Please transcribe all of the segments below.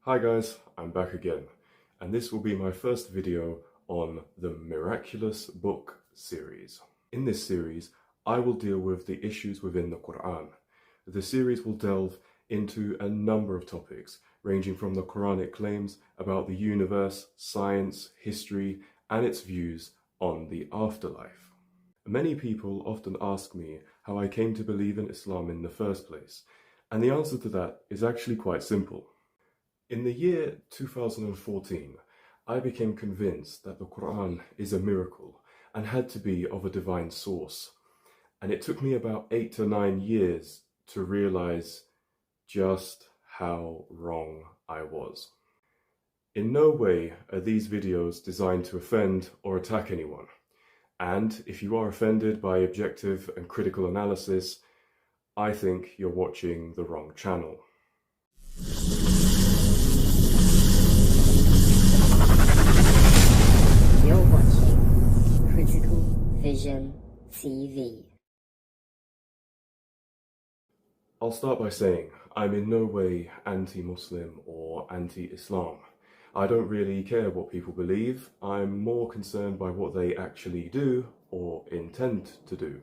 Hi guys, I'm back again, and this will be my first video on the Miraculous book series. In this series, I will deal with the issues within the Quran. The series will delve into a number of topics, ranging from the Quranic claims about the universe, science, history, and its views on the afterlife. Many people often ask me how I came to believe in Islam in the first place, and the answer to that is actually quite simple. In the year 2014, I became convinced that the Quran is a miracle and had to be of a divine source. And it took me about 8 to 9 years to realize just how wrong I was. In no way are these videos designed to offend or attack anyone. And if you are offended by objective and critical analysis, I think you're watching the wrong channel. You're watching Critical Vision TV. I'll start by saying I'm in no way anti-Muslim or anti-Islam. I don't really care what people believe. I'm more concerned by what they actually do or intend to do.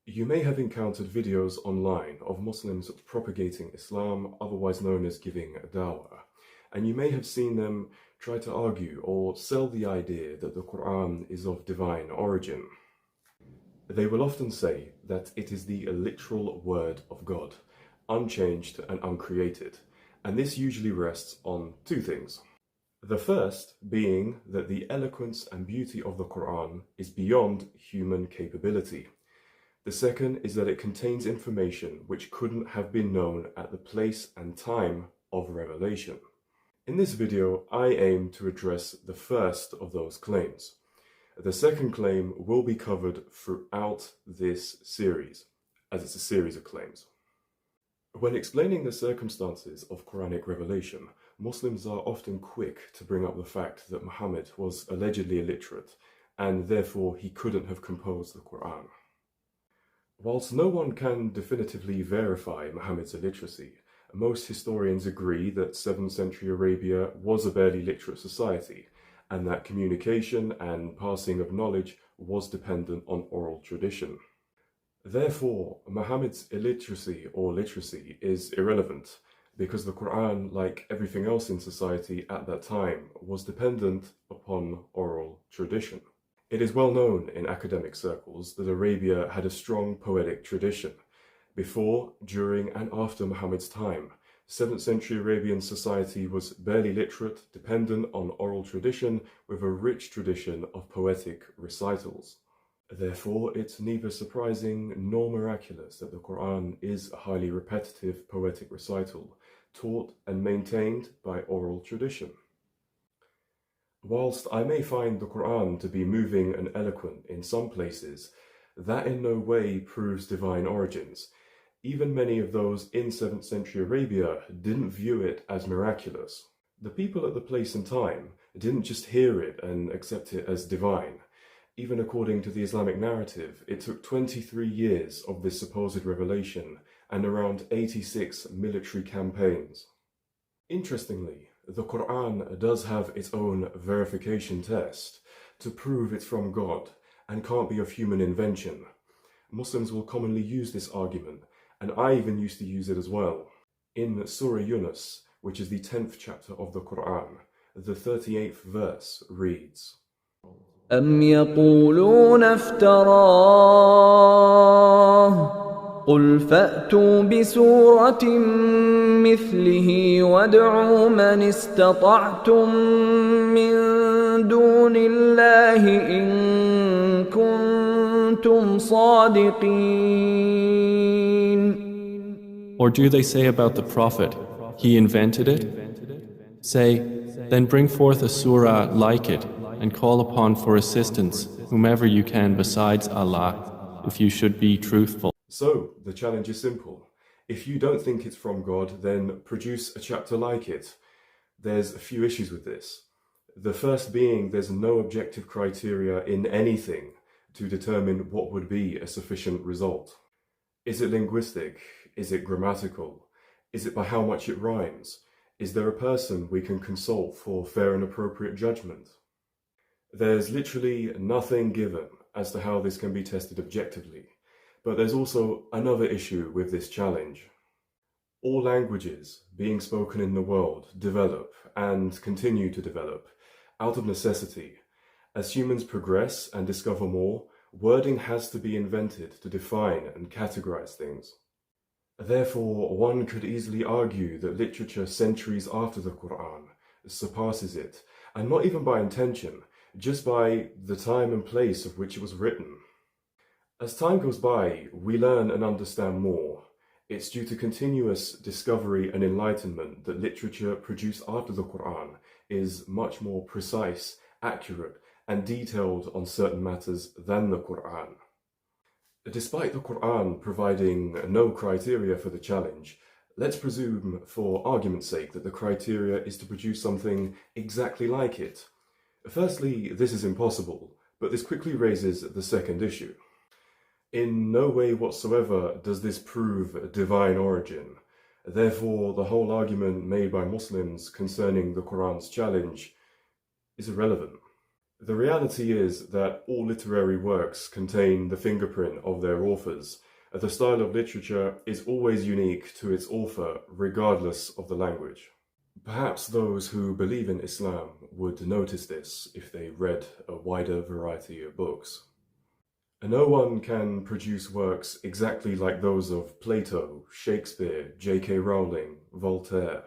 You may have encountered videos online of Muslims propagating Islam, otherwise known as giving dawah, and you may have seen them try to argue or sell the idea that the Quran is of divine origin. They will often say that it is the literal word of God, unchanged and uncreated, and this usually rests on two things. The first being that the eloquence and beauty of the Quran is beyond human capability. The second is that it contains information which couldn't have been known at the place and time of revelation. In this video, I aim to address the first of those claims. The second claim will be covered throughout this series, as it's a series of claims. When explaining the circumstances of Quranic revelation, Muslims are often quick to bring up the fact that Muhammad was allegedly illiterate, and therefore he couldn't have composed the Quran. Whilst no one can definitively verify Muhammad's illiteracy, most historians agree that 7th century Arabia was a barely literate society, and that communication and passing of knowledge was dependent on oral tradition. Therefore, Muhammad's illiteracy or literacy is irrelevant, because the Quran, like everything else in society at that time, was dependent upon oral tradition. It is well known in academic circles that Arabia had a strong poetic tradition. Before, during, and after Muhammad's time, 7th century Arabian society was barely literate, dependent on oral tradition, with a rich tradition of poetic recitals. Therefore, it's neither surprising nor miraculous that the Quran is a highly repetitive poetic recital, taught and maintained by oral tradition. Whilst I may find the Quran to be moving and eloquent in some places, that in no way proves divine origins. Even many of those in 7th century Arabia didn't view it as miraculous. The people at the place and time didn't just hear it and accept it as divine. Even according to the Islamic narrative, it took 23 years of this supposed revelation and around 86 military campaigns. Interestingly, the Quran does have its own verification test to prove it's from God and can't be of human invention. Muslims will commonly use this argument, and I even used to use it as well. In Surah Yunus, which is the 10th chapter of the Quran, the 38th verse reads, أَمْ يَقُولُونَ افْتَرَاهُ قُلْ فَأْتُوا بِسُورَةٍ مِثْلِهِ وَادْعُوا مَنِ اسْتَطَعْتُم مِّن دُونِ اللَّهِ إِن كُنتُمْ صَادِقِينَ. Or do they say about the Prophet, he invented it? Say, then bring forth a surah like it and call upon for assistance whomever you can besides Allah, if you should be truthful. So, the challenge is simple. If you don't think it's from God, then produce a chapter like it. There's a few issues with this. The first being there's no objective criteria in anything to determine what would be a sufficient result. Is it linguistic? Is it grammatical? Is it by how much it rhymes? Is there a person we can consult for fair and appropriate judgment? There's literally nothing given as to how this can be tested objectively, but there's also another issue with this challenge. All languages being spoken in the world develop and continue to develop out of necessity. As humans progress and discover more, wording has to be invented to define and categorize things. Therefore, one could easily argue that literature centuries after the Quran surpasses it, and not even by intention, just by the time and place of which it was written. As time goes by, we learn and understand more. It's due to continuous discovery and enlightenment that literature produced after the Quran is much more precise, accurate, and detailed on certain matters than the Quran. Despite the Quran providing no criteria for the challenge, let's presume, for argument's sake, that the criteria is to produce something exactly like it. Firstly, this is impossible, but this quickly raises the second issue. In no way whatsoever does this prove divine origin. Therefore, the whole argument made by Muslims concerning the Quran's challenge is irrelevant. The reality is that all literary works contain the fingerprint of their authors. The style of literature is always unique to its author, regardless of the language. Perhaps those who believe in Islam would notice this if they read a wider variety of books. No one can produce works exactly like those of Plato, Shakespeare, J.K. Rowling, Voltaire.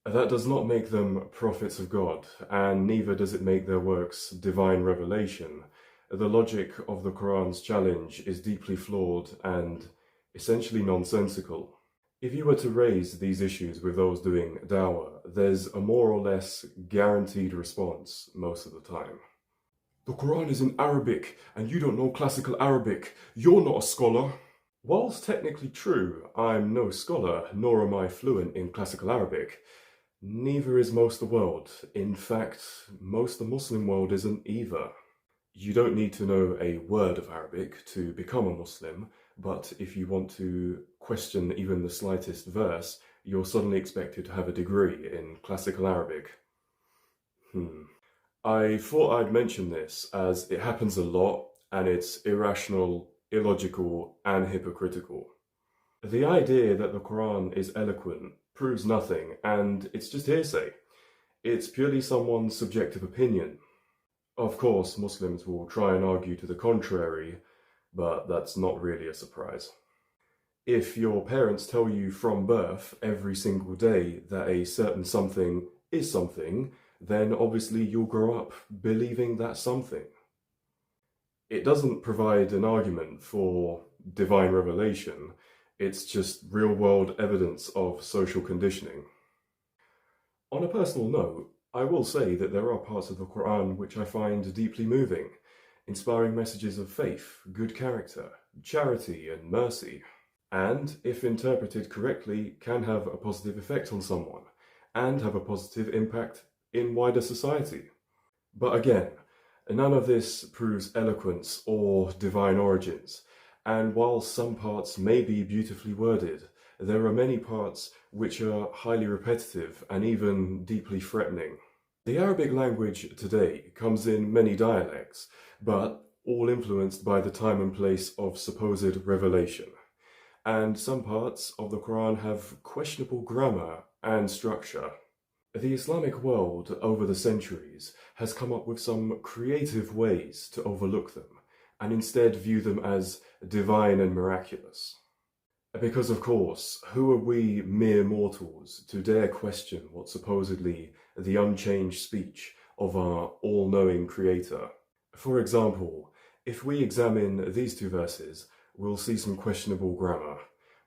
That does not make them prophets of God, and neither does it make their works divine revelation. The logic of the Quran's challenge is deeply flawed and essentially nonsensical. If you were to raise these issues with those doing dawah, there's a more or less guaranteed response most of the time. The Quran is in Arabic, and you don't know classical Arabic. You're not a scholar. Whilst technically true, I'm no scholar, nor am I fluent in classical Arabic. Neither is most of the world. In fact, most of the Muslim world isn't either. You don't need to know a word of Arabic to become a Muslim, but if you want to question even the slightest verse, you're suddenly expected to have a degree in classical Arabic. I thought I'd mention this as it happens a lot and it's irrational, illogical, and hypocritical. The idea that the Quran is eloquent proves nothing, and it's just hearsay. It's purely someone's subjective opinion. Of course, Muslims will try and argue to the contrary, but that's not really a surprise. If your parents tell you from birth every single day that a certain something is something, then obviously you'll grow up believing that something. It doesn't provide an argument for divine revelation. It's just real-world evidence of social conditioning. On a personal note, I will say that there are parts of the Quran which I find deeply moving, inspiring messages of faith, good character, charity, and mercy, and, if interpreted correctly, can have a positive effect on someone, and have a positive impact in wider society. But again, none of this proves eloquence or divine origins. And while some parts may be beautifully worded, there are many parts which are highly repetitive and even deeply threatening. The Arabic language today comes in many dialects, but all influenced by the time and place of supposed revelation. And some parts of the Quran have questionable grammar and structure. The Islamic world over the centuries has come up with some creative ways to overlook them, and instead view them as divine and miraculous. Because of course, who are we mere mortals to dare question what's supposedly the unchanged speech of our all-knowing creator? For example, if we examine these two verses, we'll see some questionable grammar.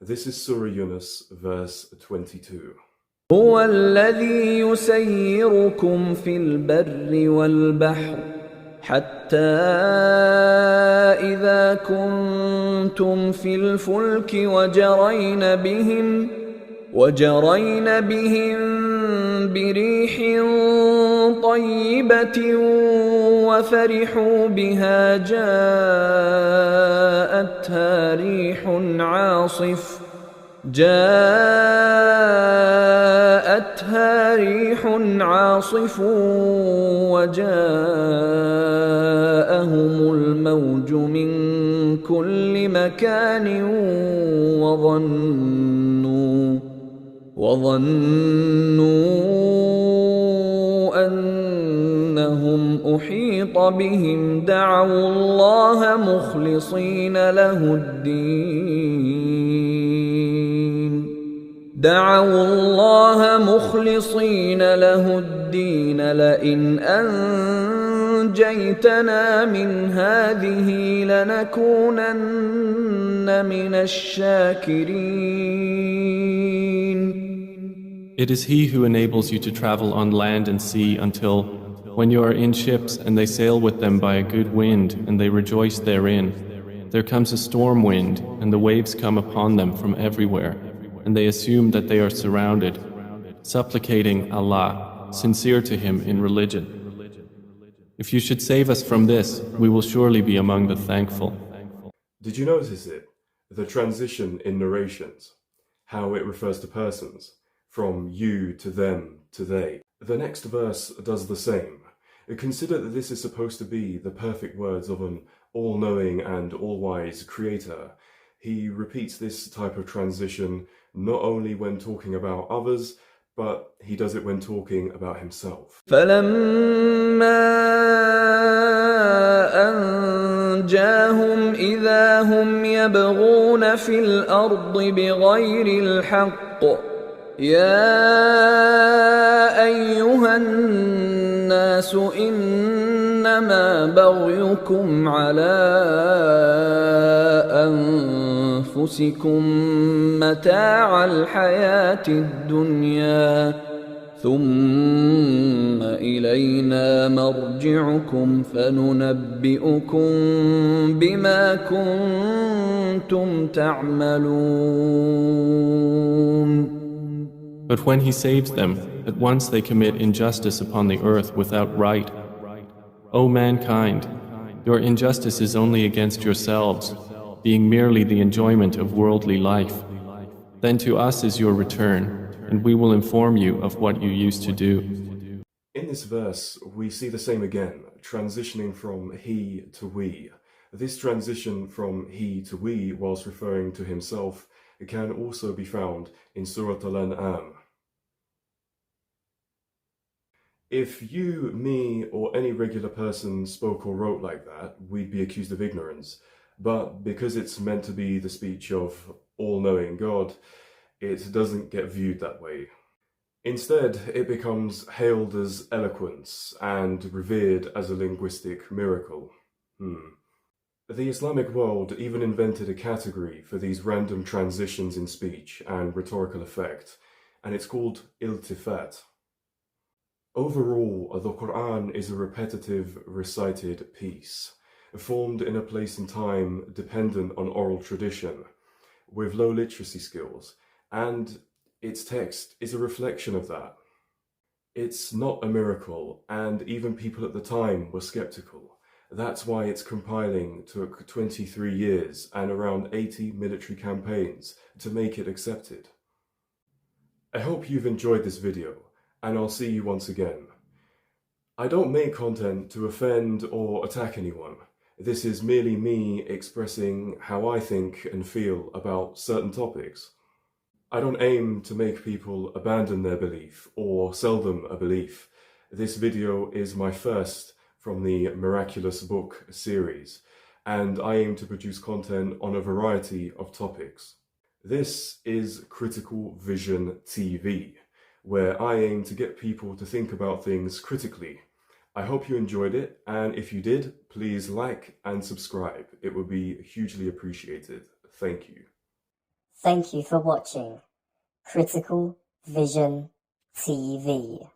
This is Surah Yunus, verse 22. هو الذي يسيركم في البر والبحر حتى إذا كنتم في الفلك وجرين بهم بريح طيبة وفرحوا بها جاءتها ريح فجاءتها ريح عاصف وجاءهم الموج من كل مكان وظنوا أنهم أحيط بهم دعوا الله مخلصين له الدين لئن أنجيتنا من هذه لنكونن من الشاكرين. It is He who enables you to travel on land and sea until, when you are in ships and they sail with them by a good wind and they rejoice therein, there comes a storm wind and the waves come upon them from everywhere, and they assume that they are surrounded, supplicating Allah, sincere to Him in religion. If you should save us from this, we will surely be among the thankful. Did you notice it? The transition in narrations, how it refers to persons, from you to them to they. The next verse does the same. Consider that this is supposed to be the perfect words of an all-knowing and all-wise creator. He repeats this type of transition not only when talking about others, but he does it when talking about himself. فَلَمَّا أَنْجَاهُمْ إِذَا هُمْ يَبْغُونَ فِي الْأَرْضِ بِغَيْرِ الْحَقِّ يَا أَيُّهَا النَّاسُ إِنَّمَا بَغْيُكُمْ عَلَى أَنفُسِكُم مَّتَاعَ الْحَيَاةِ الدُّنْيَا ثُمَّ إِلَيْنَا مَرْجِعُكُمْ فَنُنَبِّئُكُم بِمَا كُنتُمْ تَعْمَلُونَ. But when He saves them, at once they commit injustice upon the earth without right. O mankind, your injustice is only against yourselves, being merely the enjoyment of worldly life. Then to us is your return, and we will inform you of what you used to do. In this verse, we see the same again, transitioning from he to we. This transition from he to we, whilst referring to himself, can also be found in Surah Al-An'am. If you, me, or any regular person spoke or wrote like that, we'd be accused of ignorance. But because it's meant to be the speech of all-knowing God, it doesn't get viewed that way. Instead, it becomes hailed as eloquence and revered as a linguistic miracle. The Islamic world even invented a category for these random transitions in speech and rhetorical effect, and it's called iltifat. Overall, the Quran is a repetitive, recited piece, formed in a place and time dependent on oral tradition, with low literacy skills, and its text is a reflection of that. It's not a miracle, and even people at the time were skeptical. That's why its compiling took 23 years and around 80 military campaigns to make it accepted. I hope you've enjoyed this video, and I'll see you once again. I don't make content to offend or attack anyone. This is merely me expressing how I think and feel about certain topics. I don't aim to make people abandon their belief or sell them a belief. This video is my first from the Miraculous book series, and I aim to produce content on a variety of topics. This is Critical Vision TV, where I aim to get people to think about things critically. I hope you enjoyed it, and if you did, please like and subscribe. It would be hugely appreciated. Thank you. Thank you for watching Critical Vision TV.